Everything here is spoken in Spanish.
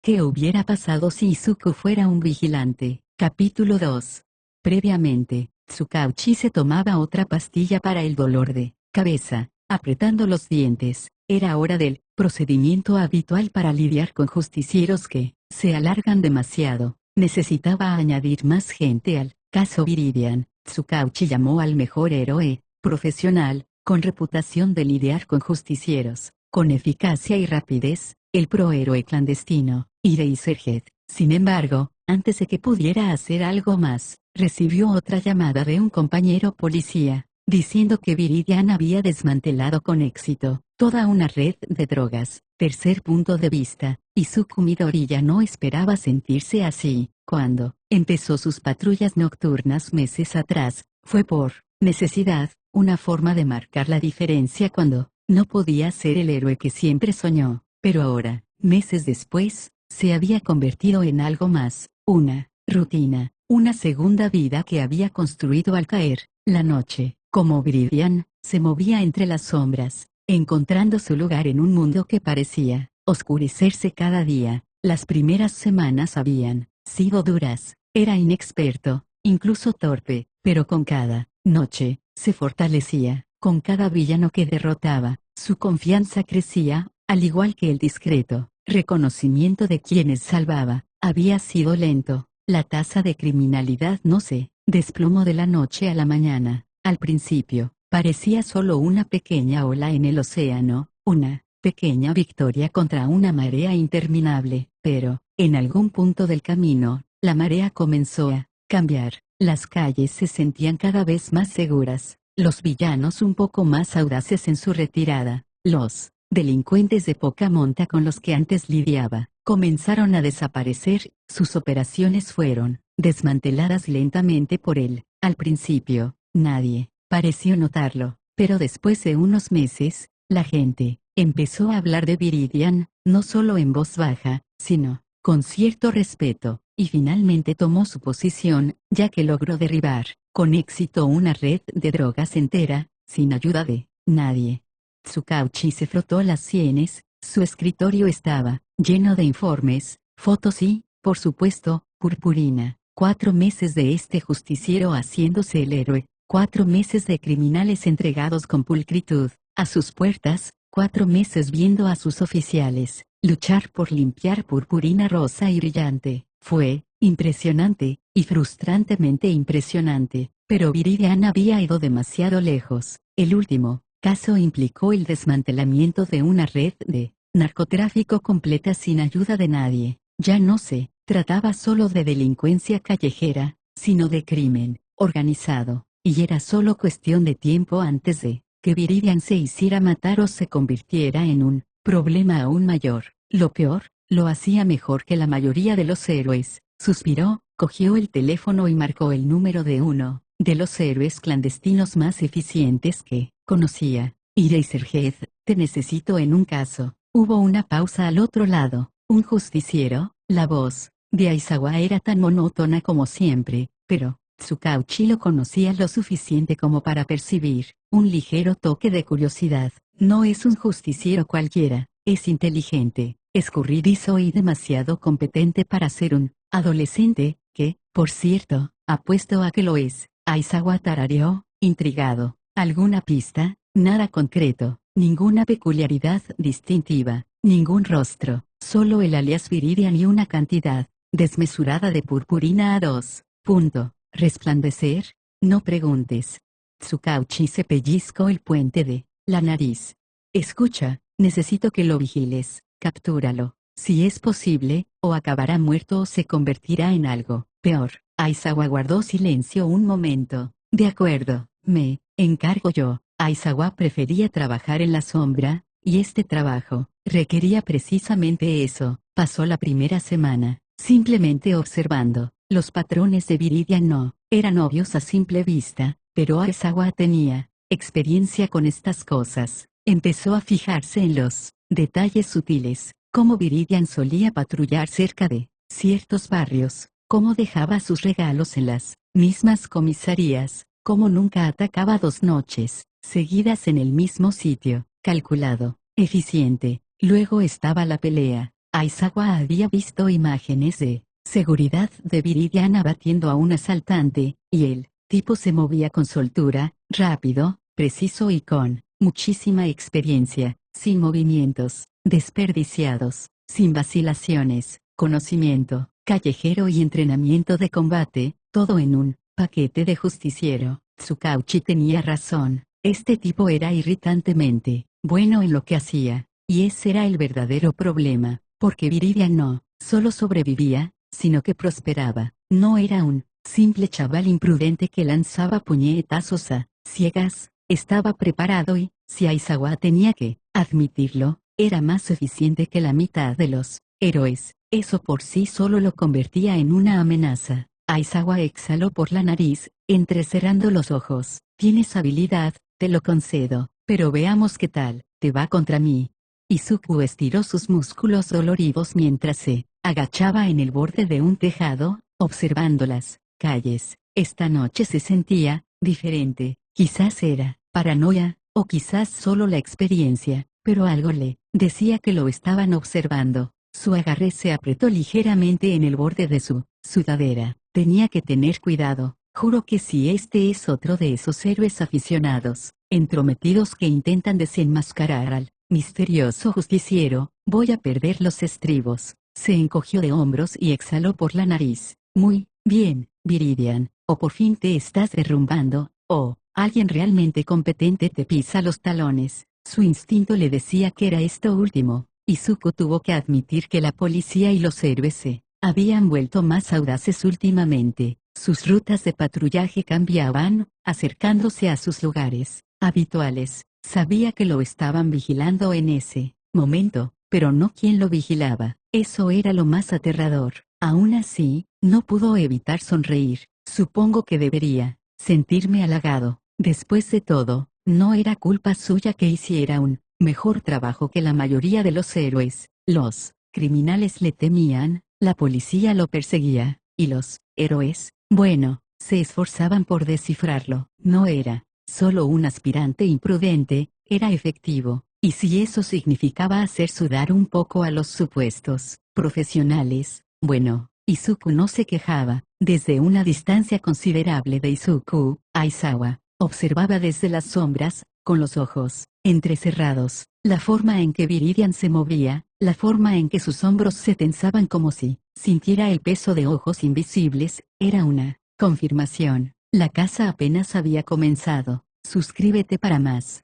¿Qué hubiera pasado si Izuku fuera un vigilante? Capítulo 2. Previamente, Tsukauchi se tomaba otra pastilla para el dolor de cabeza, apretando los dientes. Era hora del procedimiento habitual para lidiar con justicieros que se alargan demasiado. Necesitaba añadir más gente al caso Viridian. Tsukauchi llamó al mejor héroe profesional, con reputación de lidiar con justicieros, con eficacia y rapidez, el prohéroe clandestino, Eraserhead. Sin embargo, antes de que pudiera hacer algo más, recibió otra llamada de un compañero policía, diciendo que Viridian había desmantelado con éxito toda una red de drogas. Tercer punto de vista, Izuku Midori ya no esperaba sentirse así. Cuando empezó sus patrullas nocturnas meses atrás, fue por necesidad, una forma de marcar la diferencia cuando no podía ser el héroe que siempre soñó. Pero ahora, meses después, se había convertido en algo más, una rutina, una segunda vida que había construido al caer la noche. Como Viridian, se movía entre las sombras, encontrando su lugar en un mundo que parecía oscurecerse cada día. Las primeras semanas habían sido duras, era inexperto, incluso torpe, pero con cada noche, se fortalecía. Con cada villano que derrotaba, su confianza crecía, al igual que el discreto reconocimiento de quienes salvaba. Había sido lento. La tasa de criminalidad no se desplomó de la noche a la mañana. Al principio, parecía solo una pequeña ola en el océano, una pequeña victoria contra una marea interminable. Pero, en algún punto del camino, la marea comenzó a cambiar. Las calles se sentían cada vez más seguras. Los villanos un poco más audaces en su retirada. Los delincuentes de poca monta con los que antes lidiaba, comenzaron a desaparecer. Sus operaciones fueron desmanteladas lentamente por él. Al principio, nadie pareció notarlo, pero después de unos meses, la gente empezó a hablar de Viridian, no solo en voz baja, sino con cierto respeto, y finalmente tomó su posición, ya que logró derribar con éxito una red de drogas entera, sin ayuda de nadie. Tsukauchi se frotó las sienes. Su escritorio estaba lleno de informes, fotos y, por supuesto, purpurina. 4 meses de este justiciero haciéndose el héroe, 4 meses de criminales entregados con pulcritud a sus puertas, 4 meses viendo a sus oficiales luchar por limpiar purpurina rosa y brillante. Fue impresionante, y frustrantemente impresionante, pero Viridian había ido demasiado lejos. El último caso implicó el desmantelamiento de una red de narcotráfico completa sin ayuda de nadie. Ya no se trataba solo de delincuencia callejera, sino de crimen organizado, y era solo cuestión de tiempo antes de que Viridian se hiciera matar o se convirtiera en un problema aún mayor. Lo peor, lo hacía mejor que la mayoría de los héroes. Suspiró, cogió el teléfono y marcó el número de uno de los héroes clandestinos más eficientes que conocía. Eraserhead, te necesito en un caso. Hubo una pausa al otro lado. Un justiciero. La voz de Aizawa era tan monótona como siempre, pero Tsukauchi lo conocía lo suficiente como para percibir un ligero toque de curiosidad. No es un justiciero cualquiera, es inteligente, escurridizo y demasiado competente para ser un adolescente, que, por cierto, apuesto a que lo es. Aizawa tarareó, intrigado. ¿Alguna pista? Nada concreto, ninguna peculiaridad distintiva, ningún rostro, solo el alias Viridian y una cantidad desmesurada de purpurina a 2. ¿Resplandecer? No preguntes. Tsukauchi se pellizcó el puente de la nariz. Escucha, necesito que lo vigiles, captúralo, si es posible, o acabará muerto o se convertirá en algo peor. Aizawa guardó silencio un momento. De acuerdo, me encargo yo. Aizawa prefería trabajar en la sombra, y este trabajo requería precisamente eso. Pasó la primera semana, simplemente observando. Los patrones de Viridian no eran obvios a simple vista, pero Aizawa tenía experiencia con estas cosas. Empezó a fijarse en los detalles sutiles, cómo Viridian solía patrullar cerca de ciertos barrios, cómo dejaba sus regalos en las mismas comisarías, cómo nunca atacaba 2 noches seguidas en el mismo sitio. Calculado, eficiente. Luego estaba la pelea Aizawa había visto imágenes de seguridad de Viridian abatiendo a un asaltante, y el tipo se movía con soltura, rápido, preciso y con muchísima experiencia, sin movimientos desperdiciados, sin vacilaciones, conocimiento callejero y entrenamiento de combate, todo en un paquete de justiciero. Tsukauchi tenía razón, este tipo era irritantemente bueno en lo que hacía, y ese era el verdadero problema, porque Viridian no solo sobrevivía, sino que prosperaba. No era un simple chaval imprudente que lanzaba puñetazos a ciegas, estaba preparado y, si Aizawa tenía que admitirlo, era más eficiente que la mitad de los héroes. Eso por sí solo lo convertía en una amenaza. Aizawa exhaló por la nariz, entrecerrando los ojos. Tienes habilidad, te lo concedo, pero veamos qué tal te va contra mí. Izuku estiró sus músculos doloridos mientras se agachaba en el borde de un tejado, observando las calles. Esta noche se sentía diferente. Quizás era paranoia, o quizás solo la experiencia, pero algo le decía que lo estaban observando. Su agarre se apretó ligeramente en el borde de su sudadera. Tenía que tener cuidado. Juro que si este es otro de esos héroes aficionados, entrometidos que intentan desenmascarar al misterioso justiciero, voy a perder los estribos. Se encogió de hombros y exhaló por la nariz. Muy bien, Viridian, o por fin te estás derrumbando, o alguien realmente competente te pisa los talones. Su instinto le decía que era esto último. Izuku tuvo que admitir que la policía y los héroes se habían vuelto más audaces últimamente. Sus rutas de patrullaje cambiaban, acercándose a sus lugares habituales. Sabía que lo estaban vigilando en ese momento, pero no quién lo vigilaba. Eso era lo más aterrador. Aún así, no pudo evitar sonreír. Supongo que debería sentirme halagado. Después de todo, no era culpa suya que hiciera un mejor trabajo que la mayoría de los héroes. Los criminales le temían, la policía lo perseguía, y los héroes, bueno, se esforzaban por descifrarlo. No era solo un aspirante imprudente, era efectivo, y si eso significaba hacer sudar un poco a los supuestos profesionales, bueno, Izuku no se quejaba. Desde una distancia considerable de Izuku, Aizawa observaba desde las sombras, con los ojos entrecerrados, la forma en que Viridian se movía, la forma en que sus hombros se tensaban como si sintiera el peso de ojos invisibles, era una confirmación. La casa apenas había comenzado. Suscríbete para más.